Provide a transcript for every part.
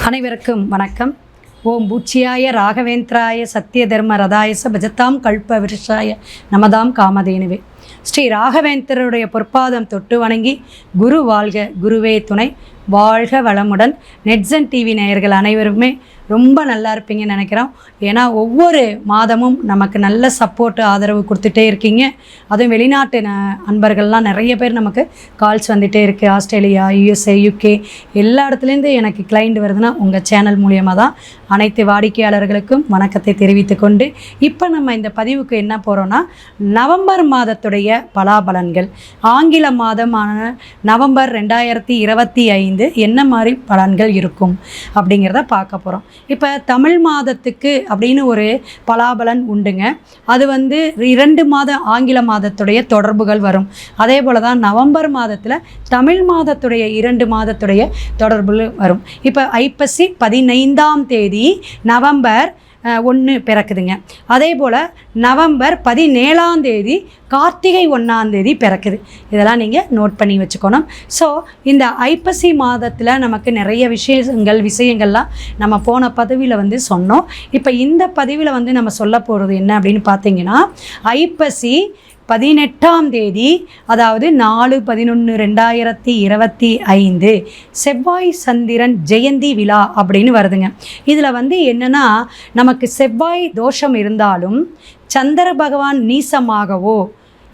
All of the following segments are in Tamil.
அனைவருக்கும் வணக்கம். ஓம் பூச்சியாய ராகவேந்திராய சத்திய தர்ம ரதாயச பஜத்தாம் கல்ப விருஷாய நமதாம் காமதேனுவே. ஸ்ரீ ராகவேந்திரருடைய பொற்பாதம் தொட்டு வணங்கி குரு வாழ்க குருவே துணை, வாழ்க வளமுடன். நெட்சன் டிவி நேயர்கள் அனைவருமே ரொம்ப நல்லா இருப்பீங்கன்னு நினைக்கிறோம். ஏன்னா ஒவ்வொரு மாதமும் நமக்கு நல்ல சப்போர்ட் ஆதரவு கொடுத்துட்டே இருக்கீங்க. அதுவும் வெளிநாட்டு அன்பர்கள்லாம் நிறைய பேர் நமக்கு கால்ஸ் வந்துகிட்டே இருக்குது. ஆஸ்திரேலியா, யூஎஸ்ஏ, யூகே எல்லா இடத்துலேருந்து எனக்கு கிளைண்ட் வருதுன்னா உங்கள் சேனல் மூலியமாக தான். அனைத்து வாடிக்கையாளர்களுக்கும் வணக்கத்தை தெரிவித்து கொண்டு இப்போ நம்ம இந்த பதிவுக்கு என்ன போகிறோன்னா, நவம்பர் மாதத்துடைய பலாபலன்கள், ஆங்கில மாதமான நவம்பர் 2025 என்ன மாதிரி பலன்கள் இருக்கும் அப்படிங்கிறத பார்க்க போகிறோம். இப்போ தமிழ் மாதத்துக்கு அப்படின்னு ஒரு பலாபலன் உண்டுங்க. அது 2 மாத ஆங்கில மாதத்துடைய தொடர்புகள் வரும். அதே போல் தான் நவம்பர் மாதத்தில் தமிழ் மாதத்துடைய 2 மாதத்துடைய தொடர்புகள் வரும். இப்போ ஐப்பசி 15ஆம் தேதி நவம்பர் 1 பிறக்குதுங்க. அதே போல் நவம்பர் 17ஆம் தேதி கார்த்திகை 1ஆம் தேதி பிறக்குது. இதெல்லாம் நீங்கள் நோட் பண்ணி வச்சுக்கணும். ஸோ இந்த ஐப்பசி மாதத்தில் நமக்கு நிறைய விஷயங்கள்லாம் நம்ம போன பதிவில் சொன்னோம். இப்போ இந்த பதிவில் நம்ம சொல்ல போகிறது என்ன அப்படின்னு பார்த்தீங்கன்னா, ஐப்பசி 18ஆம் தேதி, அதாவது 4/11/2025 செவ்வாய் சந்திரன் ஜெயந்தி விழா அப்படின்னு வருதுங்க. இதில் என்னென்னா, நமக்கு செவ்வாய் தோஷம் இருந்தாலும் சந்திர பகவான் நீசமாகவோ,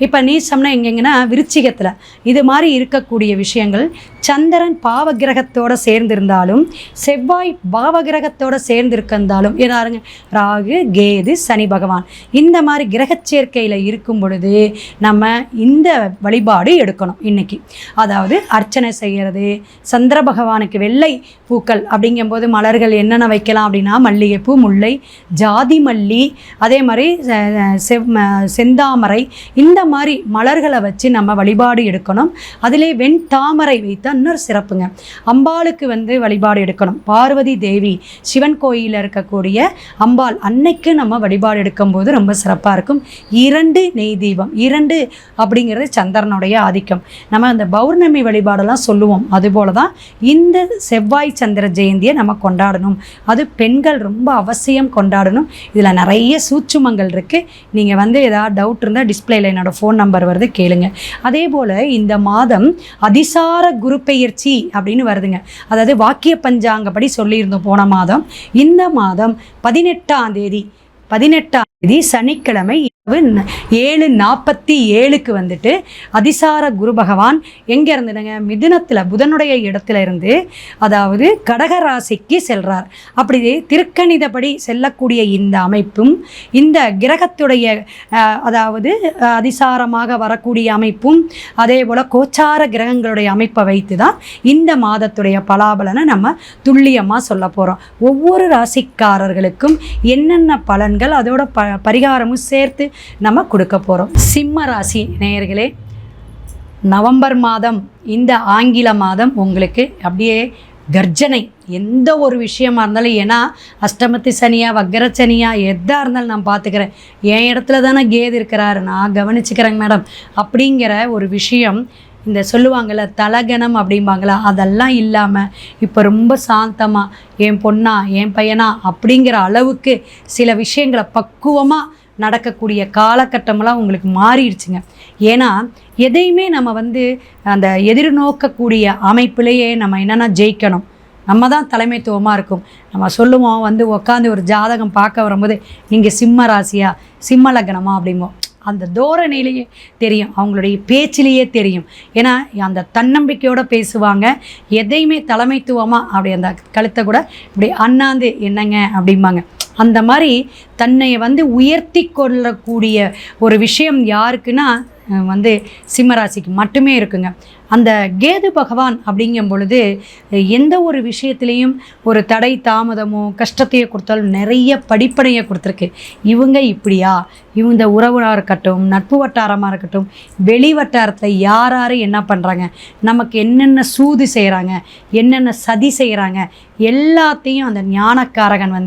இப்போ நீசம்னா எங்கெங்கன்னா விருச்சிகத்தில் இது மாதிரி இருக்கக்கூடிய விஷயங்கள், சந்திரன் பாவகிரகத்தோடு சேர்ந்திருந்தாலும் செவ்வாய் பாவகிரகத்தோடு சேர்ந்திருந்தாலும், ஏதாருங்க ராகு, கேது, சனி பகவான் இந்த மாதிரி கிரகச் சேர்க்கையில் இருக்கும் பொழுது நம்ம இந்த வழிபாடு எடுக்கணும் இன்றைக்கி. அதாவது அர்ச்சனை செய்கிறது, சந்திர பகவானுக்கு வெள்ளை பூக்கள் அப்படிங்கும்போது மலர்கள் என்னென்ன வைக்கலாம் அப்படின்னா, மல்லிகைப்பூ, முல்லை, ஜாதி மல்லி, அதே மாதிரி செந்தாமரை, இந்த மாதிரி மலர்களை வச்சு நம்ம வழிபாடு எடுக்கணும். அதிலே வெண்தாமரை வைத்த இன்னொரு சிறப்புங்க. அம்பாளுக்கு வழிபாடு எடுக்கணும். பார்வதி தேவி சிவன் கோயிலில் இருக்கக்கூடிய அம்பாள் அன்னைக்கு நம்ம வழிபாடு எடுக்கும்போது ரொம்ப சிறப்பாக இருக்கும். 2 நெய் தீபம், 2 அப்படிங்கிறது சந்திரனுடைய ஆதிக்கம். நம்ம அந்த பௌர்ணமி வழிபாடெல்லாம் சொல்லுவோம். அதுபோல தான் இந்த செவ்வாய் சந்திர ஜெயந்தியை நம்ம கொண்டாடணும். அது பெண்கள் ரொம்ப அவசியம் கொண்டாடணும். இதில் நிறைய சூட்சுமங்கள் இருக்குது. நீங்கள் ஏதாவது டவுட் இருந்தால் டிஸ்பிளேல என்னோடய ஃபோன் நம்பர் வருது, கேளுங்க. அதே போல் இந்த மாதம் அதிசார குரு பெயர்ச்சி அப்படின்னு வருதுங்க. அதாவது வாக்கிய பஞ்சாங்கப்படி சொல்லியிருந்தோம் போன மாதம். இந்த மாதம் 18ஆம் தேதி சனிக்கிழமை 7:47 அதிசார குரு பகவான் எங்கே இருந்துடுங்க, மிதுனத்தில் புதனுடைய இடத்துல இருந்து, அதாவது கடகராசிக்கு செல்றார். அப்படி திருக்கணிதப்படி செல்லக்கூடிய இந்த அமைப்பும், இந்த கிரகத்துடைய அதாவது அதிசாரமாக வரக்கூடிய அமைப்பும், அதே போல் கோச்சார கிரகங்களுடைய அமைப்பை வைத்து தான் இந்த மாதத்துடைய பலாபலனை நம்ம துல்லியமாக சொல்ல போகிறோம். ஒவ்வொரு ராசிக்காரர்களுக்கும் என்னென்ன பலன்கள், அதோட பரிகாரமும் சேர்த்து நம்ம கொடுக்க போகிறோம். சிம்ம ராசி நேயர்களே, நவம்பர் மாதம், இந்த ஆங்கில மாதம் உங்களுக்கு அப்படியே கர்ஜனை. எந்த ஒரு விஷயமா இருந்தாலும், ஏன்னா அஷ்டமத்து சனியா வக்கர சனியா எதாக இருந்தாலும் நான் பார்த்துக்கிறேன், என் இடத்துல தானே கேது இருக்கிறாரு, நான் கவனிச்சுக்கிறேங்க மேடம் அப்படிங்கிற ஒரு விஷயம். இந்த சொல்லுவாங்கள்ல தலகணம் அப்படிம்பாங்களா, அதெல்லாம் இல்லாமல் இப்போ ரொம்ப சாந்தமாக என் பொண்ணா என் பையனா அப்படிங்கிற அளவுக்கு சில விஷயங்களை பக்குவமாக நடக்கக்கூடிய காலகட்டமெல்லாம் உங்களுக்கு மாறிடுச்சுங்க. ஏன்னா எதையுமே நம்ம அந்த எதிர்நோக்கக்கூடிய அமைப்பிலேயே நம்ம என்னென்னா ஜெயிக்கணும். நம்ம தான் தலைமைத்துவமாக இருக்கும். நம்ம சொல்லுவோம் உட்காந்து ஒரு ஜாதகம் பார்க்க வரும்போது, நீங்கள் சிம்ம ராசியா சிம்ம லக்னமா அப்படிம்போம். அந்த தோரணையிலேயே தெரியும், அவங்களுடைய பேச்சிலேயே தெரியும். ஏன்னா அந்த தன்னம்பிக்கையோடு பேசுவாங்க. எதையுமே தலைமைத்துவமாக அப்படி அந்த கழுத்தை கூட இப்படி அண்ணாந்து என்னங்க அப்படிம்பாங்க. அந்த மாதிரி தன்னை உயர்த்தி கொள்ளக்கூடிய ஒரு விஷயம் யாருக்குன்னா சிம்மராசிக்கு மட்டுமே இருக்குங்க. அந்த கேது பகவான் அப்படிங்கும் பொழுது எந்த ஒரு விஷயத்துலேயும் ஒரு தடை தாமதமோ கஷ்டத்தையோ கொடுத்தாலும் நிறைய படிப்பனையை கொடுத்துருக்கு. இவங்க இப்படியா, இவங்க உறவுனாக இருக்கட்டும், நட்பு வட்டாரமாக இருக்கட்டும், வெளி வட்டாரத்தில் யார் என்ன பண்ணுறாங்க, நமக்கு என்னென்ன சூது செய்கிறாங்க, என்னென்ன சதி செய்கிறாங்க, எல்லாத்தையும் அந்த ஞானக்காரகன்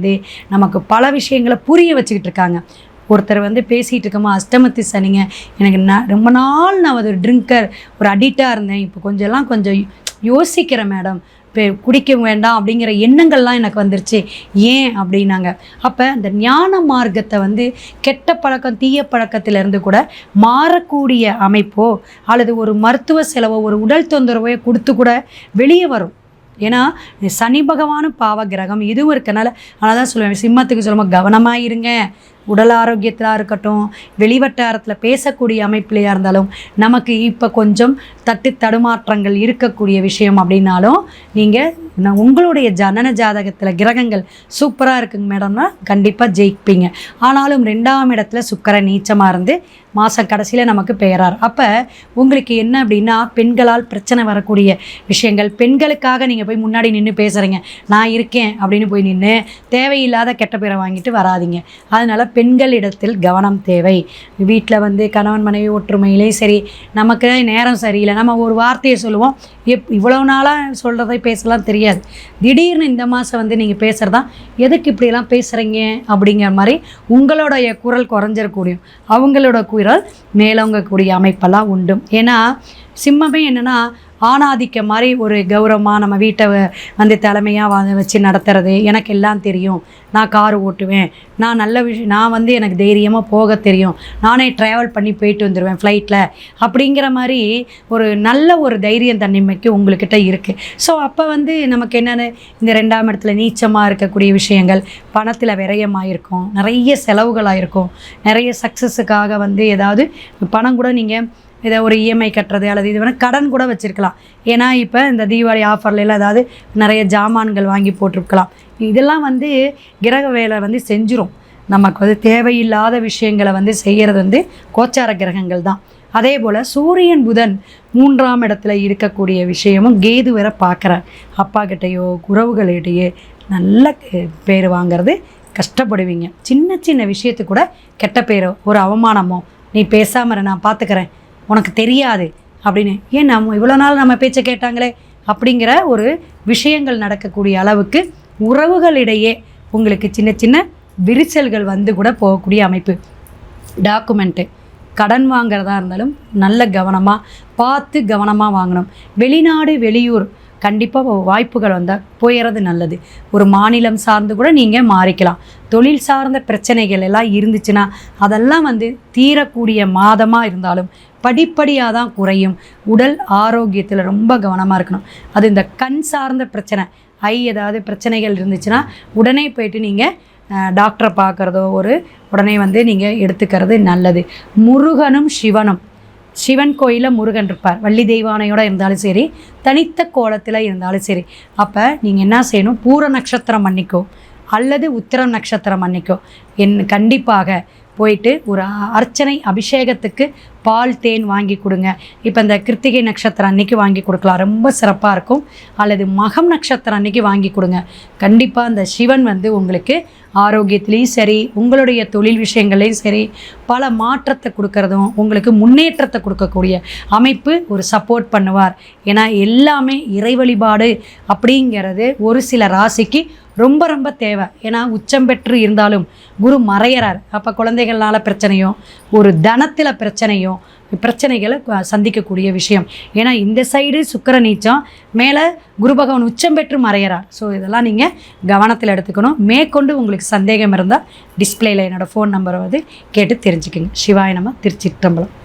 நமக்கு பல விஷயங்களை புரிய வச்சுக்கிட்டு இருக்காங்க. ஒருத்தர் பேசிகிட்டு இருக்கோமா, அஷ்டமத்து சனிங்க, எனக்கு ரொம்ப நாள் நான் ஒரு ட்ரிங்கர், ஒரு அடிக்டாக இருந்தேன், இப்போ கொஞ்சம் யோசிக்கிறேன் மேடம், குடிக்க வேண்டாம் அப்படிங்கிற எண்ணங்கள்லாம் எனக்கு வந்துருச்சு. ஏன் அப்படின்னாங்க. அப்போ இந்த ஞான மார்க்கத்தை வந்து கெட்ட பழக்கம் தீய பழக்கத்திலேருந்து கூட மாறக்கூடிய அமைப்போ அல்லது ஒரு மருத்துவ செலவோ ஒரு உடல் தொந்தரவோ கொடுத்து கூட வெளியே வரும். ஏன்னா சனி பகவானும் பாவ கிரகம் இதுவும் இருக்கனால. ஆனால் தான் சொல்லுவேன், சிம்மத்துக்கு சொல்லும்போது கவனமாக இருங்க. உடல் ஆரோக்கியத்தில் இருக்கட்டும், வெளிவட்டாரத்தில் பேசக்கூடிய அமைப்பிலையாக இருந்தாலும் நமக்கு இப்போ கொஞ்சம் தடுமாற்றங்கள் இருக்கக்கூடிய விஷயம் அப்படின்னாலும் நீங்கள் உங்களுடைய ஜனன ஜாதகத்தில் கிரகங்கள் சூப்பராக இருக்குங்க மேடம்னா கண்டிப்பாக ஜெயிப்பீங்க. ஆனாலும் 2ஆம் இடத்துல சுக்கிரன் நீச்சமாக இருந்து மாதம் கடைசியில் நமக்கு பெயரார். அப்போ உங்களுக்கு என்ன அப்படின்னா பெண்களால் பிரச்சனை வரக்கூடிய விஷயங்கள், பெண்களுக்காக நீங்கள் போய் முன்னாடி நின்று பேசுகிறீங்க, நான் இருக்கேன் அப்படின்னு போய் நின்று தேவையில்லாத கெட்ட பேரை வாங்கிட்டு வராதிங்க. அதனால் பெண்களிடத்தில் கவனம் தேவை. வீட்டில் வந்து கணவன் மனைவி ஒற்றுமையிலே சரி, நமக்கு நேரம் சரியில்லை, நம்ம ஒரு வார்த்தையை சொல்லுவோம், இவ்வளோ நாளாக சொல்கிறதை பேசலாம் தெரியாது, திடீர்னு இந்த மாதம் வந்து நீங்கள் பேசுகிறதா எதுக்கு இப்படியெல்லாம் பேசுகிறீங்க அப்படிங்கிற மாதிரி உங்களுடைய குரல் குறைஞ்சிடக்கூடிய அவங்களோட குரல் மேலோங்கக்கூடிய அமைப்பெல்லாம் உண்டு. ஏன்னா சிம்மமே என்னென்னா ஆணாதிக்க மாதிரி ஒரு கௌரவமாக நம்ம வீட்டை வந்து தலைமையாக வச்சு நடத்துறது. எனக்கு எல்லாம் தெரியும், நான் கார் ஓட்டுவேன், நான் நல்ல நான் வந்து எனக்கு தைரியமாக போக தெரியும், நானே ட்ராவல் பண்ணி போயிட்டு வந்துடுவேன் ஃப்ளைட்டில் அப்படிங்கிற மாதிரி ஒரு நல்ல ஒரு தைரியம் தன்னிமைக்கு உங்கள்கிட்ட இருக்குது. ஸோ அப்போ வந்து நமக்கு என்னென்னு இந்த 2ஆம் இடத்துல நீச்சமாக இருக்கக்கூடிய விஷயங்கள், பணத்தில் விரயமாக இருக்கும், நிறைய செலவுகளாக இருக்கும், நிறைய சக்ஸஸுக்காக வந்து ஏதாவது பணம் கூட நீங்கள் இதை ஒரு இஎம்ஐ கட்டுறது அல்லது இது வேணால் கடன் கூட வச்சுருக்கலாம். ஏன்னா இப்போ இந்த தீபாவளி ஆஃபர்லாம் ஏதாவது நிறைய ஜாமான்கள் வாங்கி போட்டிருக்கலாம். இதெல்லாம் வந்து கிரக வேலை வந்து செஞ்சிரும். நமக்கு வந்து தேவையில்லாத விஷயங்களை வந்து செய்கிறது வந்து கோச்சார கிரகங்கள் தான். அதே போல் சூரியன் புதன் 3ஆம் இடத்துல இருக்கக்கூடிய விஷயமும் கேது வேற பார்க்குறார். அப்பா கிட்டேயோ உறவுகளிடையே நல்ல பேர் வாங்கிறது கஷ்டப்படுவீங்க. சின்ன சின்ன விஷயத்துக்கு கூட கெட்ட பேரோ ஒரு அவமானமோ, நீ பேசாமல் நான் பார்த்துக்கிறேன், உனக்கு தெரியாது அப்படின்னு, ஏன் நம்ம இவ்வளோ நாள் நம்ம பேச்சை கேட்டாங்களே அப்படிங்கிற ஒரு விஷயங்கள் நடக்கக்கூடிய அளவுக்கு உறவுகளிடையே உங்களுக்கு சின்ன சின்ன விரிசல்கள் வந்து கூட போகக்கூடிய அமைப்பு. டாக்குமெண்ட்டு கடன் வாங்கிறதா இருந்தாலும் நல்ல கவனமாக பார்த்து கவனமாக வாங்கணும். வெளிநாடு வெளியூர் கண்டிப்பாக வாய்ப்புகள் வந்தால் போயிடுறது நல்லது. ஒரு மாநிலம் சார்ந்து கூட நீங்கள் மாறிக்கலாம். தொழில் சார்ந்த பிரச்சனைகள் எல்லாம் இருந்துச்சுன்னா அதெல்லாம் வந்து தீரக்கூடிய மாதமாக இருந்தாலும் படிப்படியாக தான் குறையும். உடல் ஆரோக்கியத்தில் ரொம்ப கவனமாக இருக்கணும். அது இந்த கண் சார்ந்த பிரச்சனை, ஏதாவது பிரச்சனைகள் இருந்துச்சுன்னா உடனே போயிட்டு நீங்கள் டாக்டரை பார்க்குறதோ உடனே வந்து நீங்கள் எடுத்துக்கிறது நல்லது. முருகனும் சிவனும், சிவன் கோயிலில் முருகன் இருப்பார், வள்ளி தெய்வானையோடு இருந்தாலும் சரி, தனித்த கோலத்தில் இருந்தாலும் சரி. அப்போ நீங்கள் என்ன செய்யணும், பூர நட்சத்திரம் அன்னைக்கோ அல்லது உத்திரம் நட்சத்திரம் அன்னைக்கோ கண்டிப்பாக போயிட்டு ஒரு அர்ச்சனை அபிஷேகத்துக்கு பால் தேன் வாங்கி கொடுங்க. இப்போ இந்த கிருத்திகை நட்சத்திரம் அன்றைக்கி வாங்கி கொடுக்கலாம், ரொம்ப சிறப்பாக இருக்கும். அல்லது மகம் நட்சத்திரம் அன்றைக்கி வாங்கி கொடுங்க. கண்டிப்பாக அந்த சிவன் வந்து உங்களுக்கு ஆரோக்கியத்துலேயும் சரி, உங்களுடைய தொழில் விஷயங்களையும் சரி, பல மாற்றத்தை கொடுக்கறதும் உங்களுக்கு முன்னேற்றத்தை கொடுக்கக்கூடிய அமைப்பு ஒரு சப்போர்ட் பண்ணுவார். ஏன்னா எல்லாமே இறை வழிபாடு அப்படிங்கிறது ஒரு சில ராசிக்கு ரொம்ப ரொம்ப தேவை. ஏன்னா உச்சம் பெற்று இருந்தாலும் குரு மறையிறார். அப்போ குழந்தைகள்னால பிரச்சனையோ ஒரு தனத்தில் பிரச்சனைகளை சந்திக்கக்கூடிய விஷயம். ஏன்னா இந்த சைடு சுக்கிர நீச்சம், மேலே குரு பகவான் உச்சம் பெற்று மறையிறார். ஸோ இதெல்லாம் நீங்கள் கவனத்தில் எடுத்துக்கணும். மேற்கொண்டு உங்களுக்கு சந்தேகம் இருந்தால் டிஸ்பிளேயில் என்னோடய ஃபோன் நம்பரை வந்து கேட்டு தெரிஞ்சுக்கோங்க. சிவாய நம. திருச்சிற்றம்பலம்.